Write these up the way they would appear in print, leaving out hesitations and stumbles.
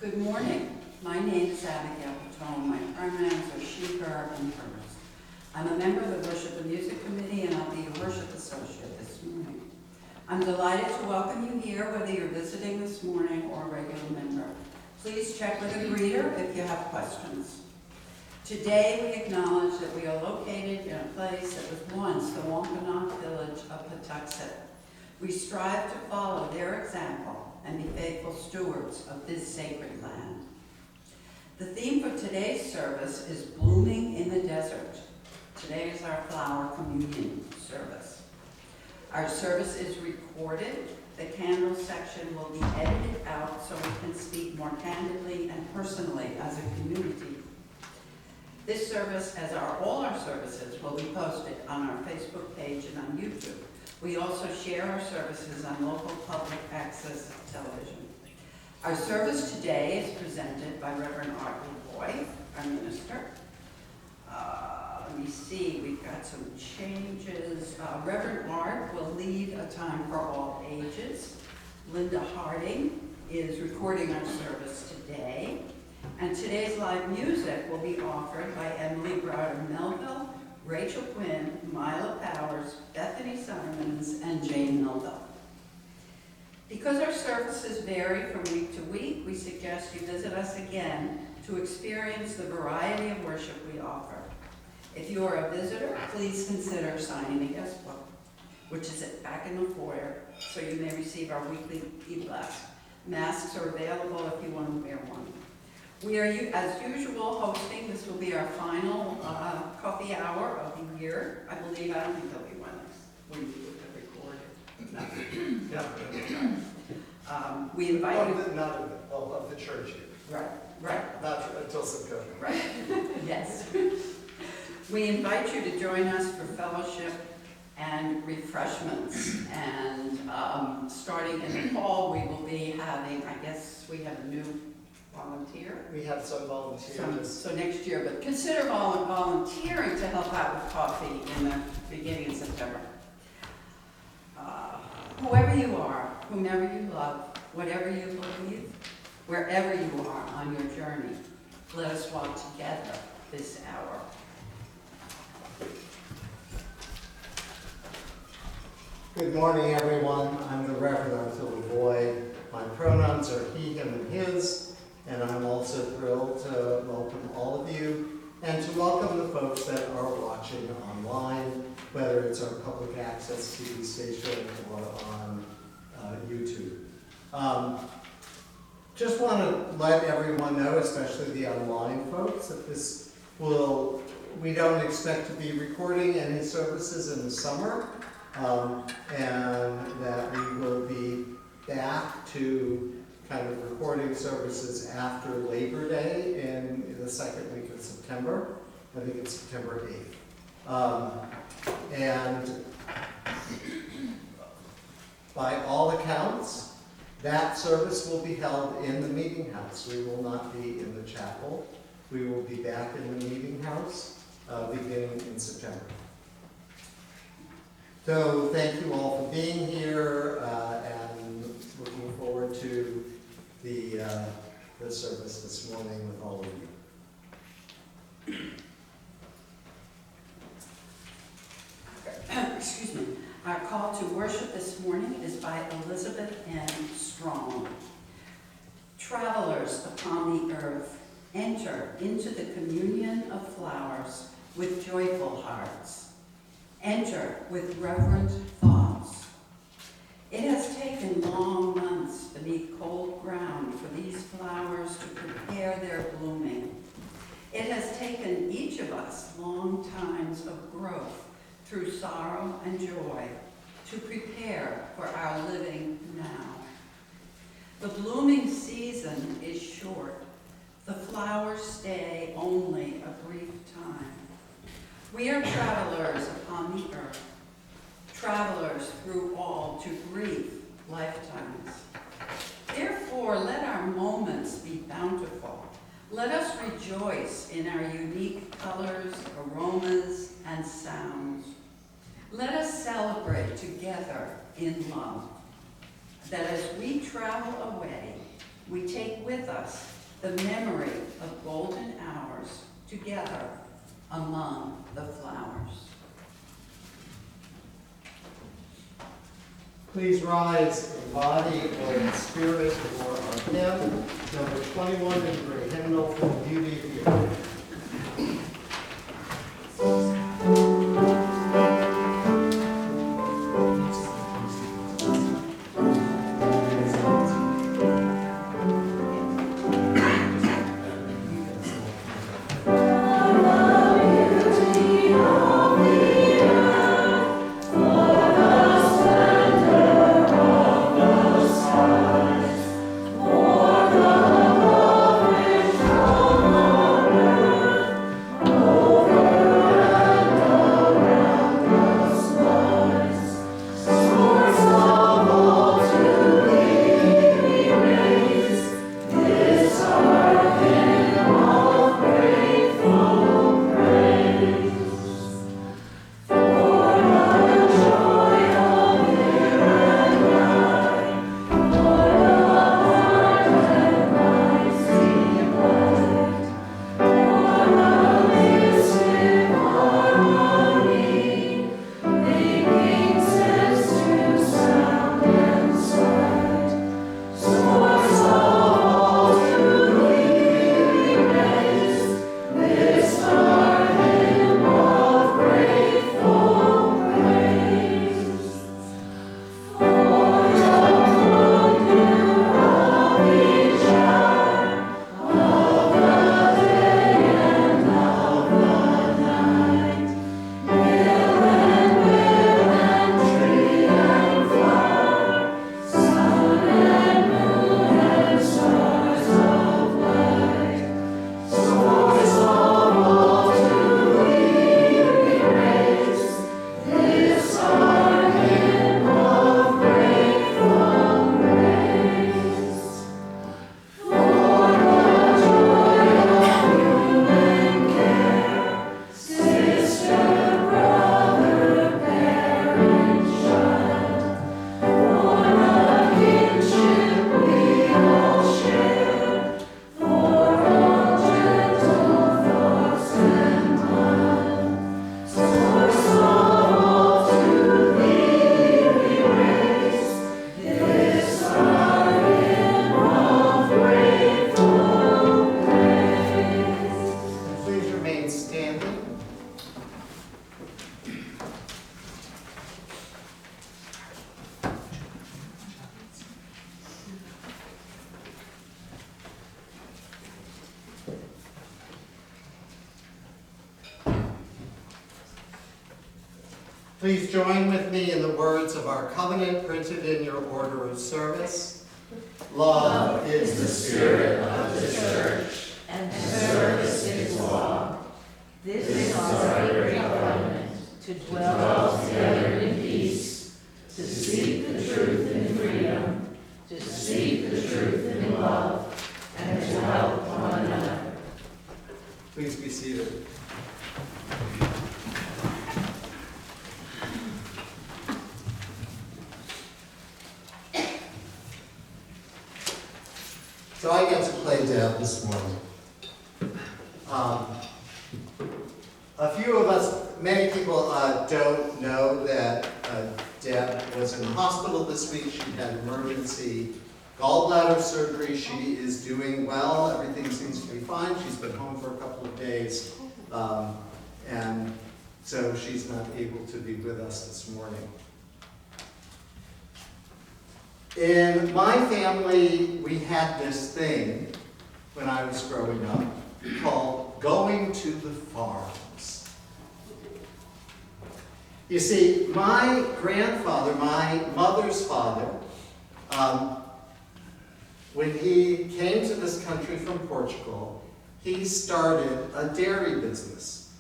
Good morning. My name is Abigail Patone. My pronouns are she, her, and hers. I'm a member of the Worship and Music Committee, and I'll be your worship associate this morning. I'm delighted to welcome you here, whether you're visiting this morning or a regular member. Please check with a greeter if you have questions. Today, we acknowledge that we are located in a place that was once the Wampanoag village of Patuxent. We strive to follow their example and be faithful stewards of this sacred land. The theme for today's service is Blooming in the Desert. Today is our flower communion service. Our service is recorded. The candle section will be edited out so we can speak more candidly and personally as a community. This service, as are all our services, will be posted on our Facebook page and on YouTube. We also share our services on local public access television. Our service today is presented by Reverend Art Lavoie, our minister. Let me see, we've got some changes. Reverend Art will lead a time for all ages. Linda Harding is recording our service today. And today's live music will be offered by Emily Browder Melville, Rachel Quinn, Mila Powers, Bethany Simons, and Jane Melville. Because our services vary from week to week, we suggest you visit us again to experience the variety of worship we offer. If you are a visitor, please consider signing a guest book, which is back in the foyer, so you may receive our weekly e-blast. Masks are available if you want to wear one. We are, as usual, hosting. This will be our final coffee hour of the year. I don't think there'll be one when we record it. No. We invite you. Not of the church here. Right. Not until September. Right. Yes. We invite you to join us for fellowship and refreshments. And starting in the fall, we will be having, I guess we have a new volunteer? We have some volunteers. So next year, but consider volunteering to help out with coffee in the beginning of September. Whoever you are, whomever you love, whatever you believe, wherever you are on your journey, let us walk together this hour. Good morning, everyone. I'm the Reverend Arthur Lavoie. My pronouns are he, him, and his. And I'm also thrilled to welcome all of you and to welcome the folks that are watching online, whether it's our public access TV station or on YouTube. Just want to let everyone know, especially the online folks, that we don't expect to be recording any services in the summer, and that we will be back to kind of recording services after Labor Day in the second week of September. I think it's September 8th. And by all accounts, that service will be held in the meeting house. We will not be in the chapel. We will be back in the meeting house beginning in September. So thank you all for being here and looking forward to the service this morning with all of you. Excuse me. Our call to worship this morning is by Elizabeth N. Strong. Travelers upon the earth, enter into the communion of flowers with joyful hearts. Enter with reverent thoughts. It has taken long months beneath cold ground for these flowers to prepare their blooming. It has taken each of us long times of growth through sorrow and joy to prepare for our living now. The blooming season is short. The flowers stay only a brief time. We are travelers upon the earth, travelers through all too brief lifetimes. Therefore, let our moments be bountiful. Let us rejoice in our unique colors, aromas, and sounds. Let us celebrate together in love, that as we travel away, we take with us the memory of golden hours together among the flowers. Please rise in body or in spirit for our hymn, number 21 in the great hymnal for the beauty of the earth. Please join with me in the words of our covenant printed in your order of service. Love is the spirit of the church, and service is law. This is our great covenant, to dwell together in peace, to seek the truth in freedom, to seek the truth in love, and to help one another. Please be seated. So I get to play Deb this morning. A few of us, many people don't know that Deb was in the hospital this week. She had emergency gallbladder surgery. She is doing well. Everything seems to be fine. She's been home for a couple of days. And so she's not able to be with us this morning. In my family, we had this thing when I was growing up called going to the farms. You see, my grandfather, my mother's father, when he came to this country from Portugal, he started a dairy business.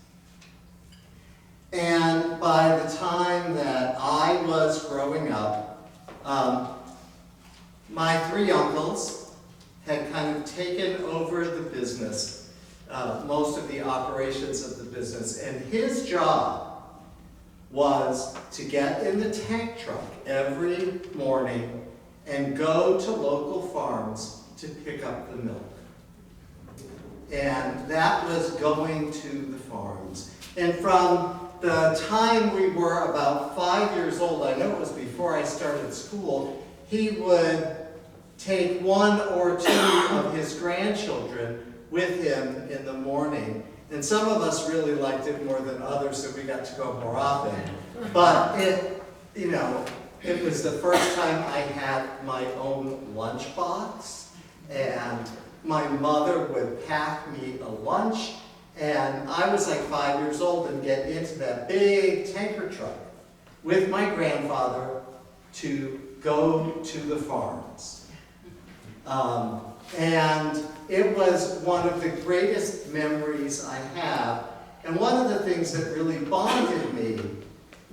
And by the time that I was growing up, my three uncles had kind of taken over the business, most of the operations of the business, and his job was to get in the tank truck every morning and go to local farms to pick up the milk. And that was going to the farms. And from the time we were about 5 years old, I know it was before I started school, he would take one or two of his grandchildren with him in the morning. And some of us really liked it more than others, so we got to go more often. But it was the first time I had my own lunchbox, and my mother would pack me a lunch, and I was like 5 years old and get into that big tanker truck with my grandfather to go to the farms. And it was one of the greatest memories I have, and one of the things that really bonded me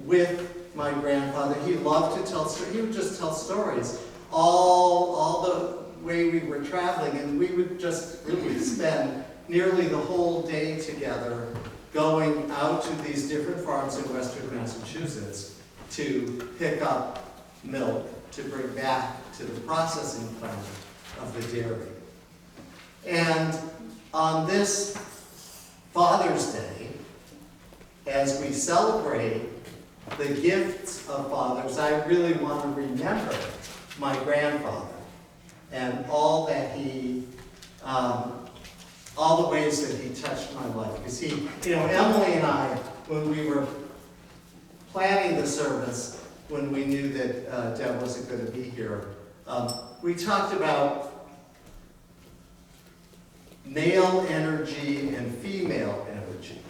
with my grandfather, he loved to tell stories. He would just tell stories all the way we were traveling, and we would just really spend nearly the whole day together going out to these different farms in western Massachusetts to pick up milk to bring back to the processing plant of the dairy. And on this Father's Day, as we celebrate the gifts of fathers, I really want to remember my grandfather and all that he, all the ways that he touched my life. Because Emily and I, when we were planning the service, when we knew that Deb wasn't going to be here, we talked about male energy and female energy.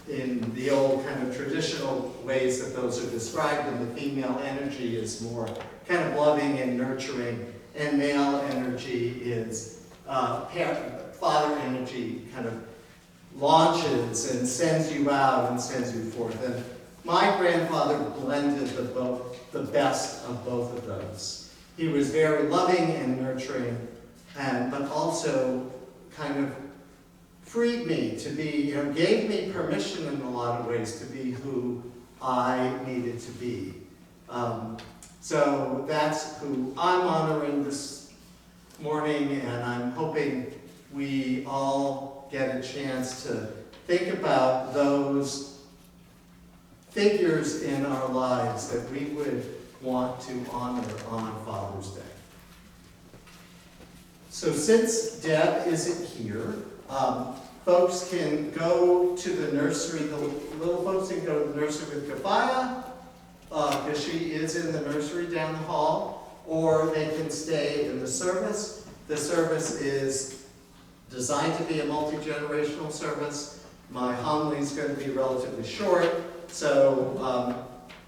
In the old kind of traditional ways that those are described, and the female energy is more kind of loving and nurturing, and male energy is father energy kind of launches and sends you out and sends you forth. And my grandfather blended the best of both of those. He was very loving and nurturing, but also kind of freed me to be, gave me permission in a lot of ways to be who I needed to be. So that's who I'm honoring this morning, and I'm hoping we all get a chance to think about those figures in our lives that we would want to honor on Father's Day. So since Deb isn't here, folks can go to the nursery, the little folks can go to the nursery with Kafaya, because she is in the nursery down the hall, or they can stay in the service. The service is designed to be a multi-generational service. My homily is going to be relatively short, so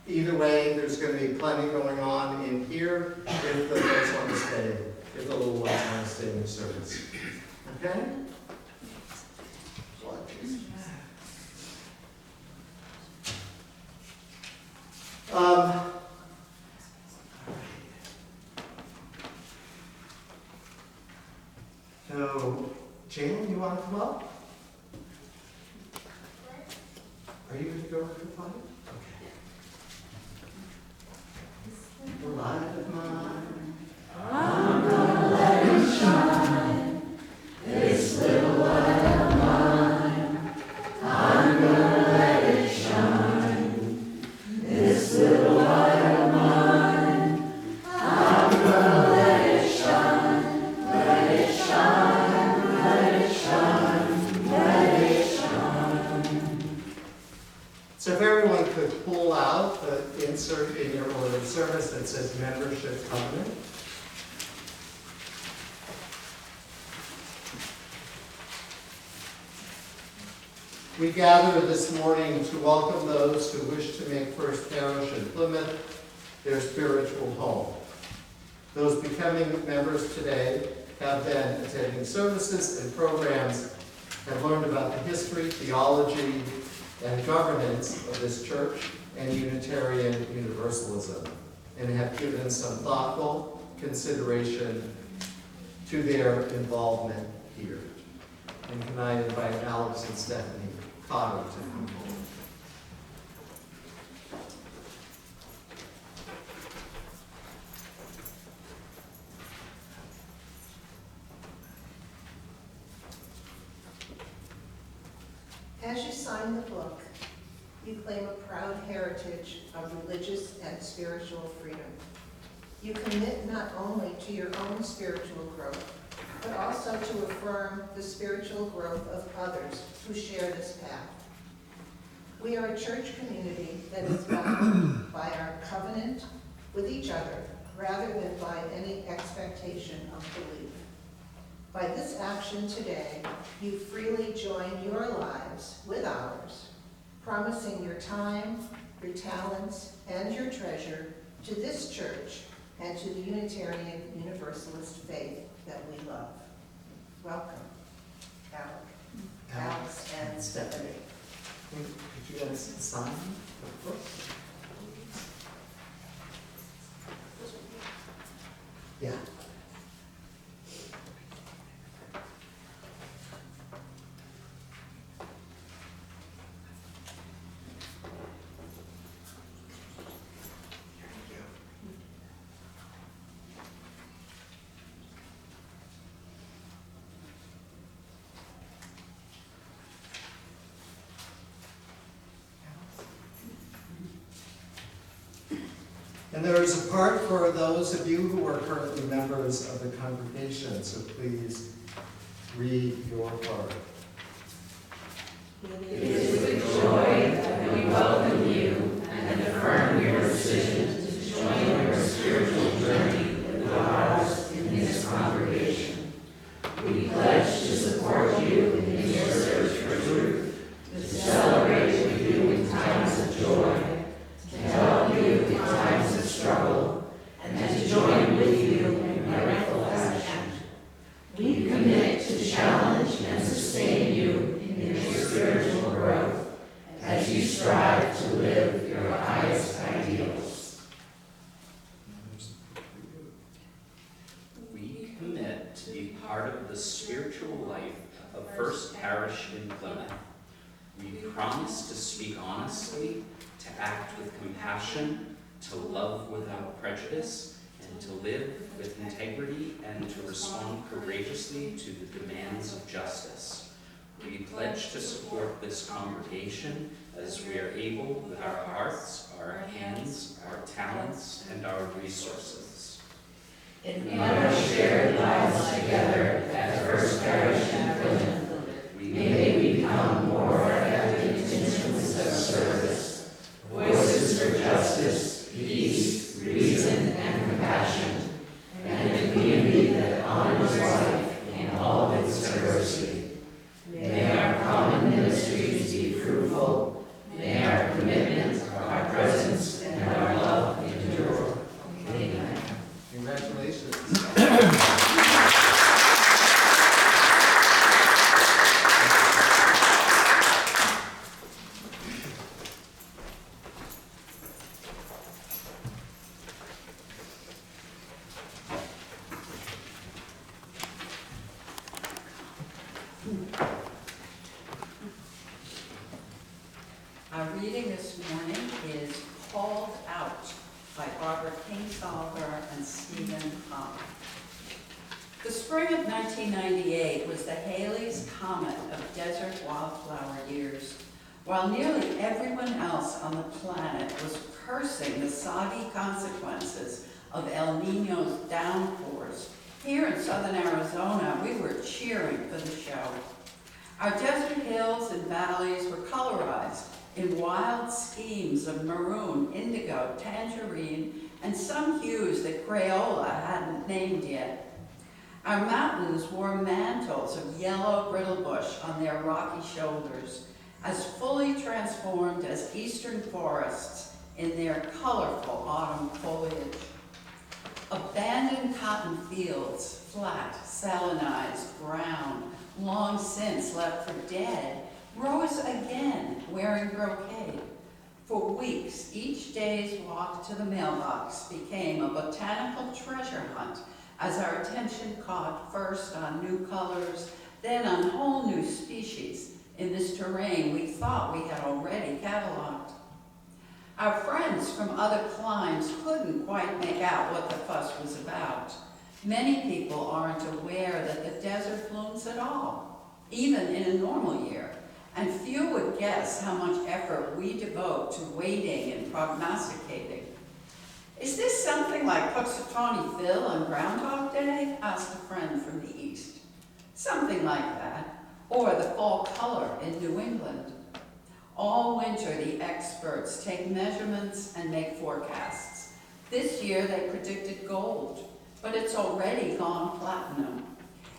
either way, there's going to be plenty going on in here if the folks want to stay, if the little ones want to stay in the service. Okay? So, Jalen, you want to come up? Are you going to go with the fire? Okay. The light of mine, I'm gonna let it shine. This little light of mine, I'm gonna let it shine. This little light of mine, I'm gonna let it shine. Let it shine, let it shine, let it shine. So if everyone could pull out the insert in your order of service that says Membership Covenant. We gather this morning to welcome those who wish to make First Parish in Plymouth their spiritual home. Those becoming members today have been attending services and programs, have learned about the history, theology, and governance of this church and Unitarian Universalism, and have given some thoughtful consideration to their involvement here. And can I invite Alex and Stephanie Cotter to come forward. As you sign the book, you claim a proud heritage of religious and spiritual freedom. You commit not only to your own spiritual growth, but also to affirm the spiritual growth of others who share this path. We are a church community that is bound by our covenant with each other rather than by any expectation of belief. By this action today, you freely join your lives with ours, promising your time, your talents, and your treasure to this church and to the Unitarian Universalist faith that we love. Welcome, Alex and Stephanie. Could you guys sign the book? Yeah. And there is a part for those of you who are currently members of the congregation, so please read your part. It is with joy that we welcome you and affirm your decision to join your spiritual journey with ours in this congregation. We pledge to support you in your search for truth, to celebrate with you in times of joy, to help you in times of struggle, and to join with you in radical action. We commit to challenge and sustain you in your spiritual growth as you strive to live your highest ideals. We commit to be part of the spiritual life of First Parish in Plymouth. We promise to speak honestly, to act with compassion, to love without prejudice, and to live with integrity and to respond courageously to the demands of justice. We pledge to support this congregation as we are able with our hearts, our hands, our talents, and our resources. In our shared lives together at First Parish in Plymouth, may we become more effective instruments of service, voices for justice, peace, reason, and compassion, and a community that honors life in all of its diversity. May our common ministries be fruitful. May our commitment, our presence, and our love endure. Amen. Congratulations. Our reading this morning is Called Out by Barbara Kingsolver and Stephen Hahn. The spring of 1998 was the Halley's Comet of desert wildflower years. While nearly everyone else on the planet was cursing the soggy consequences of El Nino's downpours, here in southern Arizona, we were cheering for the show. Our desert hills and valleys were colorized in wild schemes of maroon, indigo, tangerine, and some hues that Crayola hadn't named yet. Our mountains wore mantles of yellow brittle-bush on their rocky shoulders, as fully transformed as eastern forests in their colorful autumn foliage. Abandoned cotton fields, flat, salinized, brown, long since left for dead, rose again wearing brocade. For weeks, each day's walk to the mailbox became a botanical treasure hunt as our attention caught first on new colors, then on whole new species in this terrain we thought we had already cataloged. Our friends from other climes couldn't quite make out what the fuss was about. Many people aren't aware that the desert blooms at all, even in a normal year, and few would guess how much effort we devote to waiting and prognosticating. "Is this something like Puxatawny Phil on Groundhog Day?" asked a friend from the East. "Something like that, or the fall color in New England." All winter, the experts take measurements and make forecasts. This year, they predicted gold, but it's already gone platinum.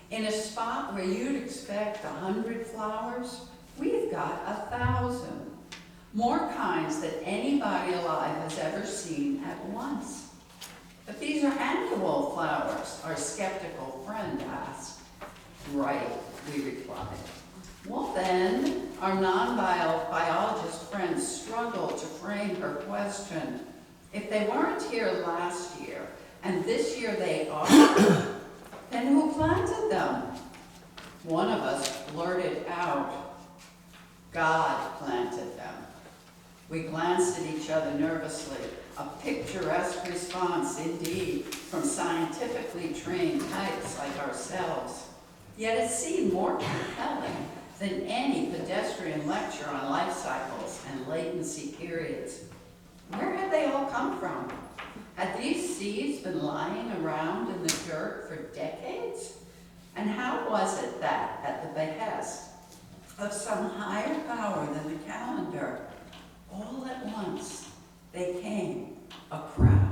In a spot where you'd expect 100 flowers, we've got 1,000. More kinds than anybody alive has ever seen at once. "But these are annual flowers," our skeptical friend asked. "Right," we replied. "Well then," our non-biologist friend struggled to frame her question. "If they weren't here last year, and this year they are, then who planted them?" One of us blurted out, "God planted them." We glanced at each other nervously, a picturesque response indeed from scientifically trained types like ourselves. Yet it seemed more compelling than any pedestrian lecture on life cycles and latency periods. Where had they all come from? Had these seeds been lying around in the dirt for decades? And how was it that, at the behest of some higher power than the calendar, all at once they came, a crowd?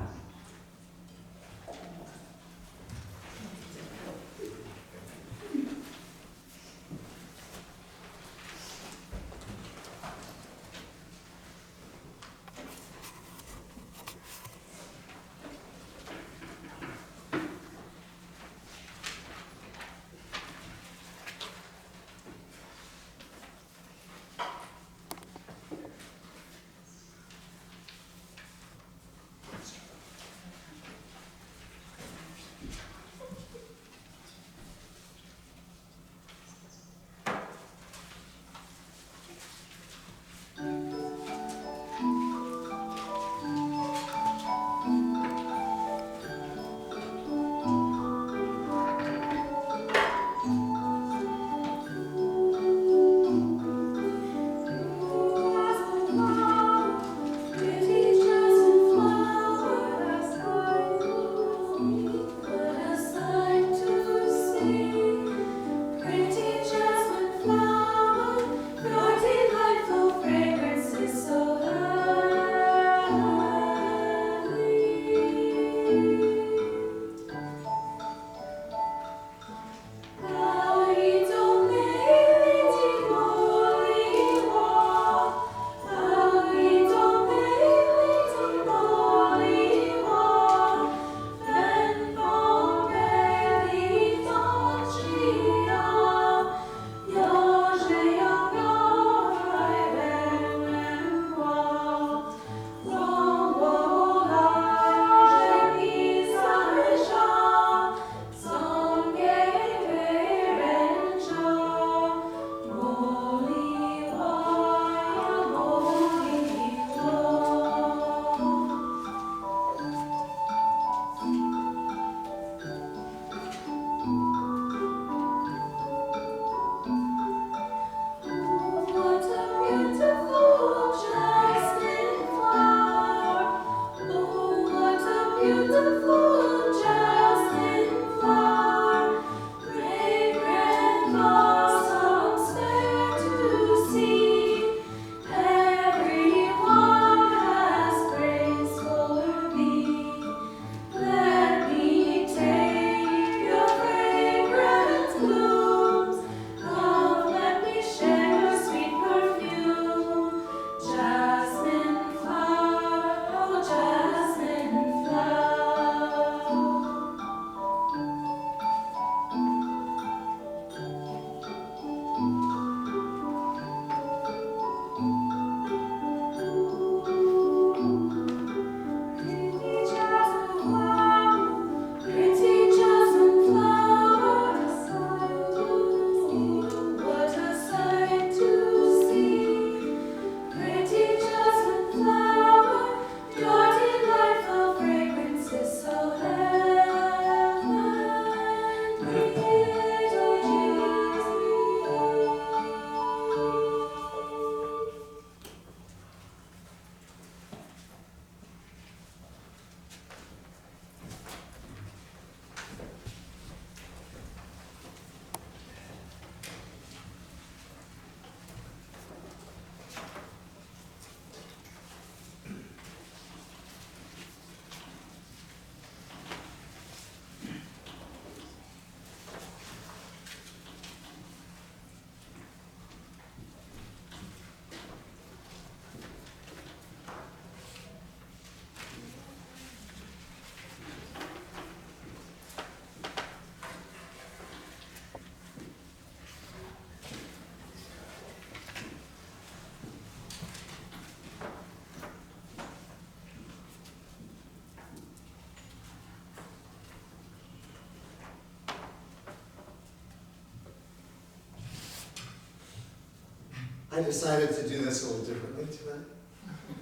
I decided to do this a little differently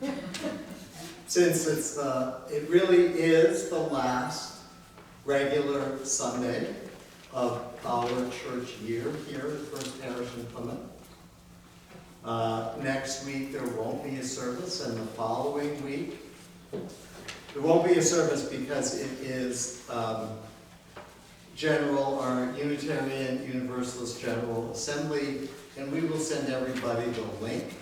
tonight. Since it really is the last regular Sunday of our church year here at First Parish in Plymouth. Next week there won't be a service, and the following week there won't be a service because it is our Unitarian Universalist General Assembly, and we will send everybody the link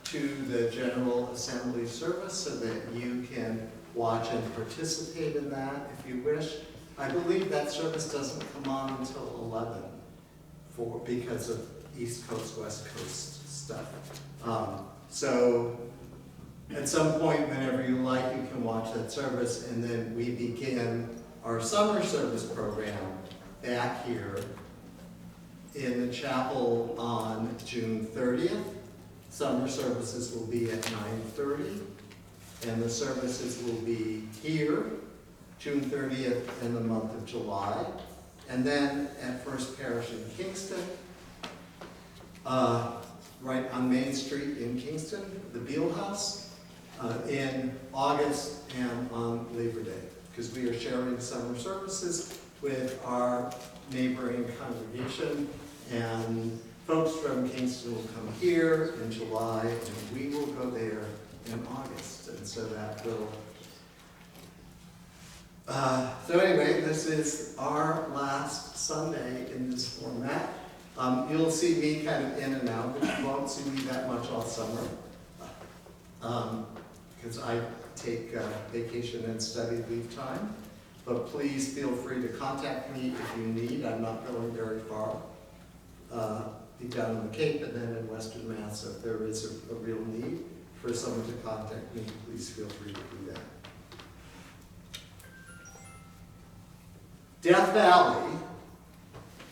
to the General Assembly service so that you can watch and participate in that if you wish. I believe that service doesn't come on until 11 because of East Coast, West Coast stuff. So at some point, whenever you like, you can watch that service, and then we begin our summer service program back here in the chapel on June 30th. Summer services will be at 9:30, and the services will be here June 30th in the month of July, and then at First Parish in Kingston, right on Main Street in Kingston, the Beale House, in August and on Labor Day, because we are sharing summer services with our neighboring congregation, and folks from Kingston will come here in July, and we will go there in August, and so that will... so anyway, this is our last Sunday in this format. You'll see me kind of in and out, but you won't see me that much all summer, because I take vacation and study leave time. But please feel free to contact me if you need. I'm not going very far. Be down in the Cape and then in Western Mass. So if there is a real need for someone to contact me, please feel free to do that. Death Valley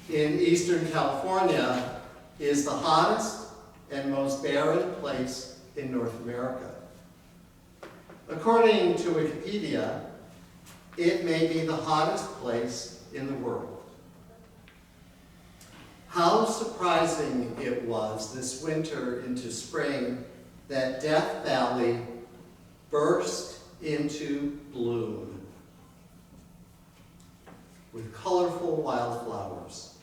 in Eastern California is the hottest and most barren place in North America. According to Wikipedia, it may be the hottest place in the world. How surprising it was this winter into spring that Death Valley burst into bloom with colorful wildflowers,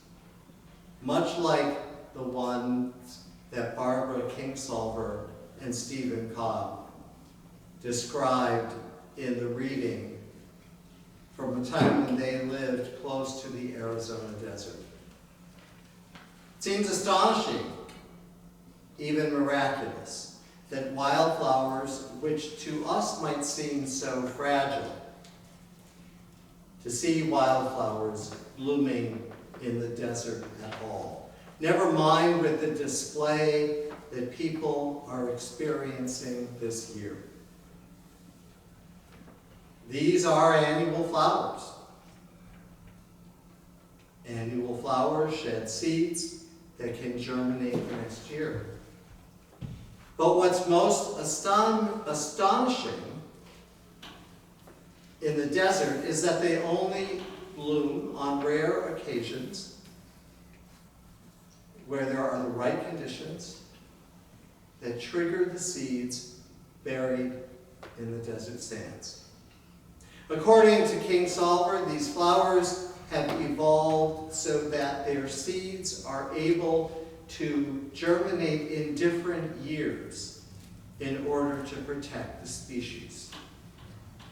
much like the ones that Barbara Kingsolver and Stephen Cobb described in the reading from a time when they lived close to the Arizona desert. It seems astonishing, even miraculous, that wildflowers, which to us might seem so fragile, to see wildflowers blooming in the desert at all. Never mind with the display that people are experiencing this year. These are annual flowers. Annual flowers shed seeds that can germinate next year. But what's most astonishing in the desert is that they only bloom on rare occasions where there are the right conditions that trigger the seeds buried in the desert sands. According to Kingsolver, these flowers have evolved so that their seeds are able to germinate in different years in order to protect the species.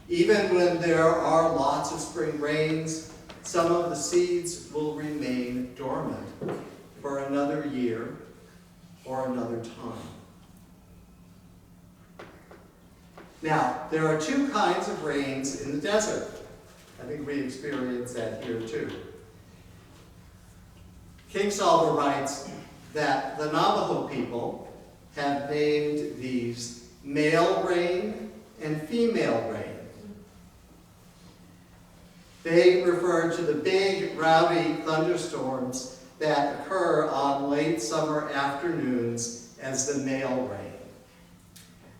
Even when there are lots of spring rains, some of the seeds will remain dormant for another year or another time. Now, there are two kinds of rains in the desert. I think we experience that here too. Kingsolver writes that the Navajo people have named these male rain and female rain. They refer to the big, rowdy thunderstorms that occur on late summer afternoons as the male rain.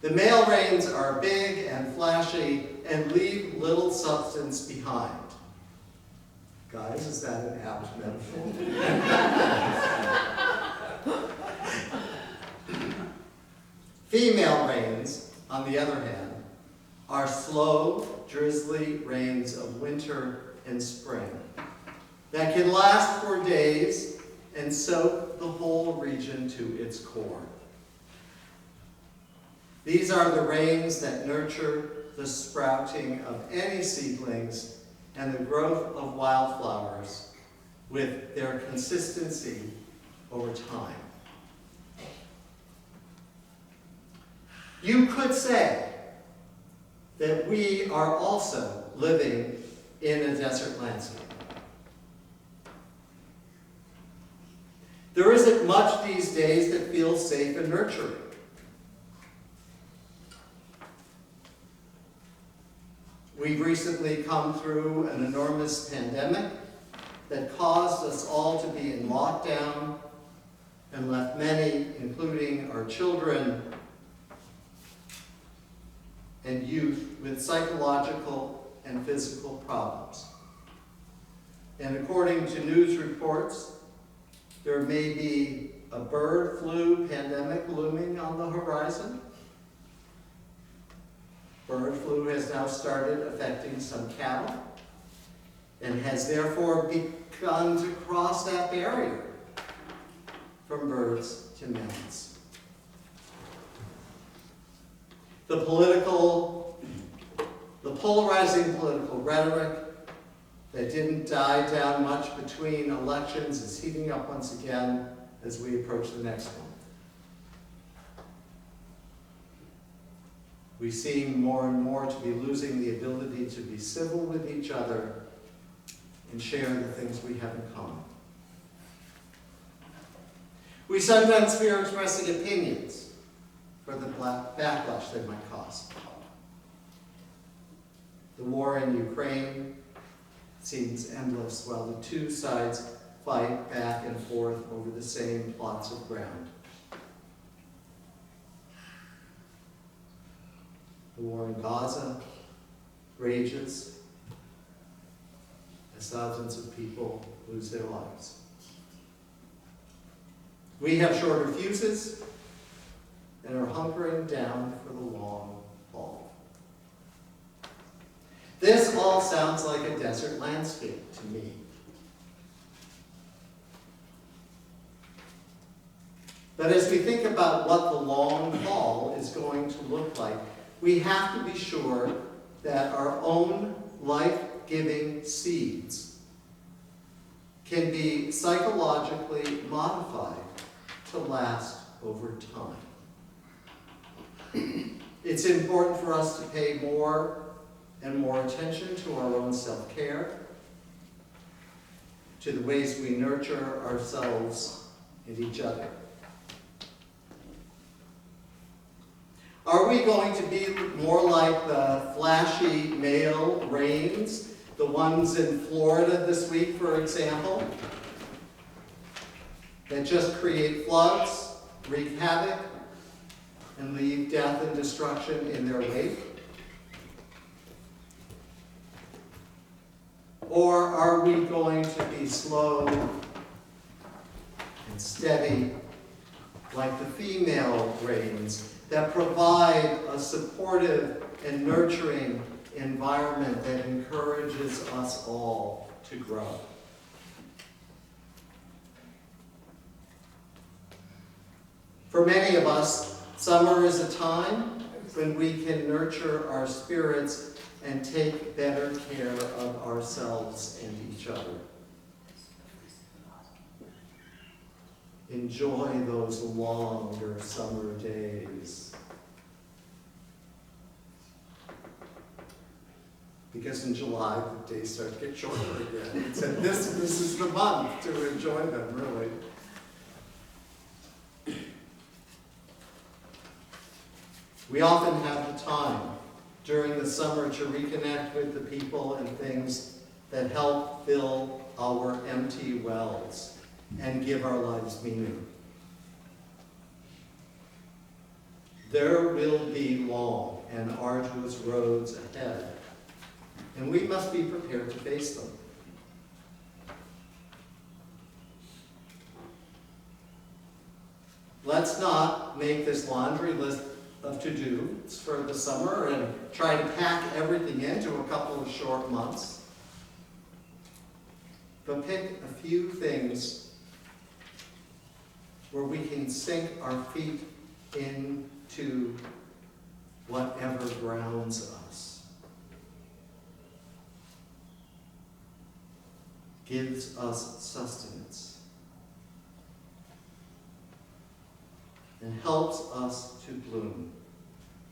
The male rains are big and flashy and leave little substance behind. Guys, is that an apt metaphor? Female rains, on the other hand, are slow, drizzly rains of winter and spring that can last for days and soak the whole region to its core. These are the rains that nurture the sprouting of any seedlings and the growth of wildflowers with their consistency over time. You could say that we are also living in a desert landscape. There isn't much these days that feels safe and nurturing. We've recently come through an enormous pandemic that caused us all to be in lockdown and left many, including our children and youth, with psychological and physical problems. And according to news reports, there may be a bird flu pandemic looming on the horizon. Bird flu has now started affecting some cattle and has therefore begun to cross that barrier from birds to mammals. The polarizing political rhetoric that didn't die down much between elections is heating up once again as we approach the next one. We seem more and more to be losing the ability to be civil with each other and share the things we have in common. We sometimes fear expressing opinions for the backlash they might cause. The war in Ukraine seems endless while the two sides fight back and forth over the same plots of ground. The war in Gaza rages as thousands of people lose their lives. We have shorter fuses and are hunkering down for the long haul. This all sounds like a desert landscape to me. But as we think about what the long haul is going to look like, we have to be sure that our own life-giving seeds can be psychologically modified to last over time. It's important for us to pay more and more attention to our own self-care, to the ways we nurture ourselves and each other. Are we going to be more like the flashy male rains, the ones in Florida this week, for example, that just create floods, wreak havoc, and leave death and destruction in their wake? Or are we going to be slow and steady like the female rains that provide a supportive and nurturing environment that encourages us all to grow? For many of us, summer is a time when we can nurture our spirits and take better care of ourselves and each other. Enjoy those longer summer days. Because in July, the days start to get shorter again. And this is the month to enjoy them, really. We often have the time during the summer to reconnect with the people and things that help fill our empty wells and give our lives meaning. There will be long and arduous roads ahead, and we must be prepared to face them. Let's not make this laundry list to-dos for the summer and try to pack everything into a couple of short months. But pick a few things where we can sink our feet into whatever grounds us, gives us sustenance, and helps us to bloom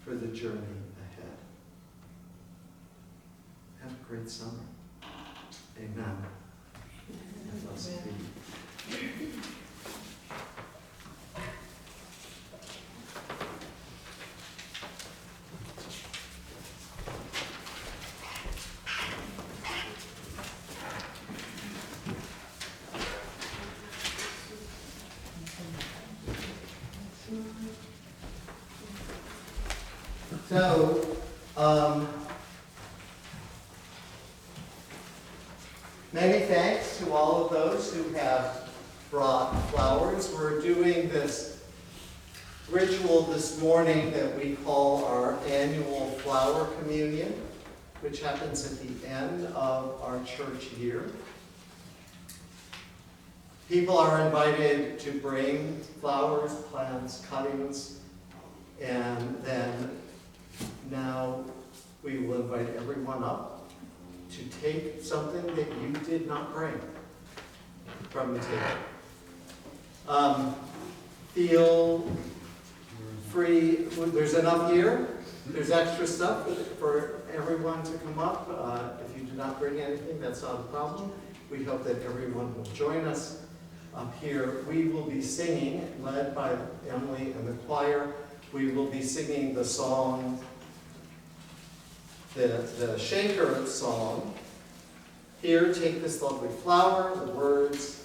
for the journey ahead. Have a great summer. Amen. And blessed be. So, many thanks to all of those who have brought flowers. We're doing this ritual this morning that we call our annual flower communion, which happens at the end of our church year. People are invited to bring flowers, plants, cuttings, and then now we will invite everyone up to take something that you did not bring from the table. Feel free. There's enough here. There's extra stuff for everyone to come up. If you do not bring anything, that's not a problem. We hope that everyone will join us up here. We will be singing, led by Emily and the choir. We will be singing the song, the Shaker song. Here, take this lovely flower, the words.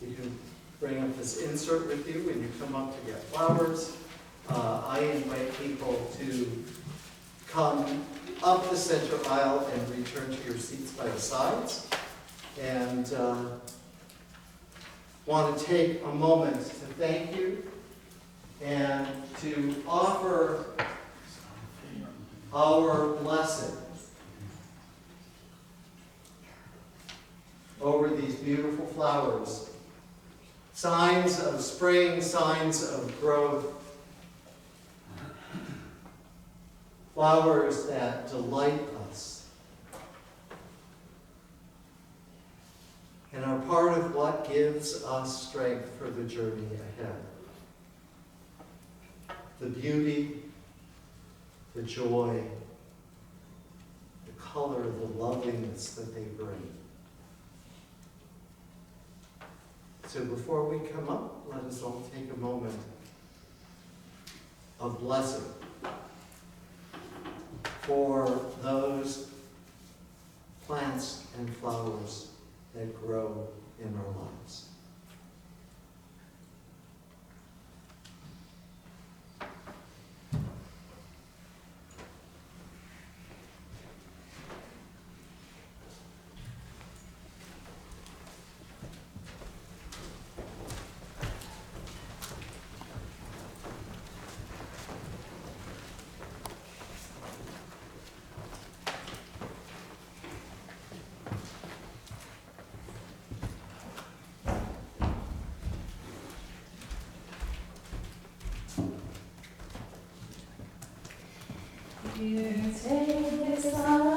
You can bring up this insert with you when you come up to get flowers. I invite people to come up the center aisle and return to your seats by the sides. And want to take a moment to thank you and to offer our blessing over these beautiful flowers. Signs of spring, signs of growth. Flowers that delight us and are part of what gives us strength for the journey ahead. The beauty, the joy, the color, the loveliness that they bring. So before we come up, let us all take a moment of blessing for those plants and flowers that grow in our lives. Here, take this flower.